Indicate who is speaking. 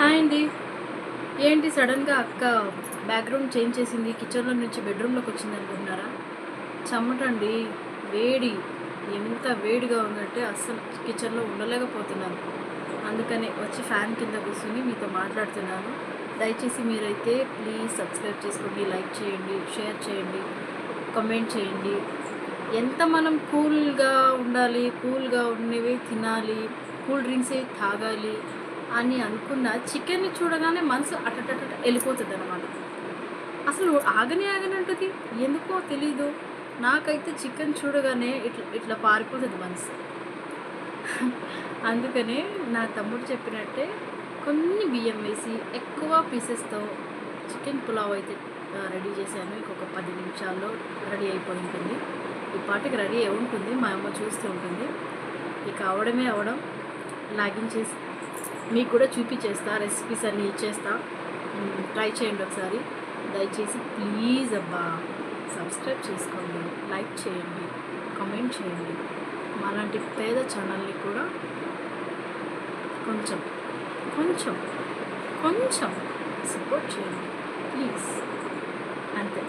Speaker 1: Hi అండి. ఏంటి సడన్‌గా అక్క బ్యాక్‌గ్రౌండ్ చేంజ్ చేసింది. కిచెన్‌లో నుంచి బెడ్‌రూమ్‌లోకి వచ్చిందనుకుంటున్నారా? చెమటండి. వేడి. ఎంత వేడిగా ఉందంటే అస్సలు కిచెన్‌లో ఉండలేకపోతున్నాను. అందుకనే వచ్చి ఫ్యాన్ కింద కూర్చొని మీతో మాట్లాడుతున్నాను. దయచేసి మీరైతే ప్లీజ్ సబ్స్క్రైబ్ చేసుకోండి, లైక్ చేయండి, షేర్ చేయండి, కామెంట్ చేయండి. ఎంత మనం కూల్‌గా ఉండాలి, కూల్‌గా ఉన్నవి తినాలి, కూల్ డ్రింక్సే తాగాలి అని అనుకున్న చికెన్‌ని చూడగానే మనసు అటటటట ఎళ్ళిపోతదనమాట. అసలు ఆగనే ఆగనంటది. ఎందుకో తెలీదు. నాకైతే చికెన్ చూడగానే ఇట్లా ఇట్లా పారిపోతది మనసు. అందుకనే నా తమ్ముడు చెప్పినట్టే కొన్ని బియ్యం వేసి ఎక్కువ పీసెస్‌తో చికెన్ పులావ్ అయితే రెడీ చేశాను. ఇంకొక 10 నిమిషాల్లో రెడీ అయిపోయి ఉంటుంది. ఈ పాటికి రెడీ అయి ఉంటుంది. మా అమ్మ చూస్తూ ఉంటుంది. ఇక అవ్వడమే అవ్వడం. లాగించేసి మీకు కూడా చూపించేస్తా. రెసిపీస్ అన్నీ ఇచ్చేస్తా. ట్రై చేయండి ఒకసారి. దయచేసి ప్లీజ్ అబ్బా! సబ్స్క్రైబ్ చేసుకోండి, లైక్ చేయండి, కామెంట్ చేయండి. మాలాంటి పేద ఛానల్‌ని కూడా కొంచెం, కొంచెం, కొంచెం సపోర్ట్ చేయండి ప్లీజ్. అంతే.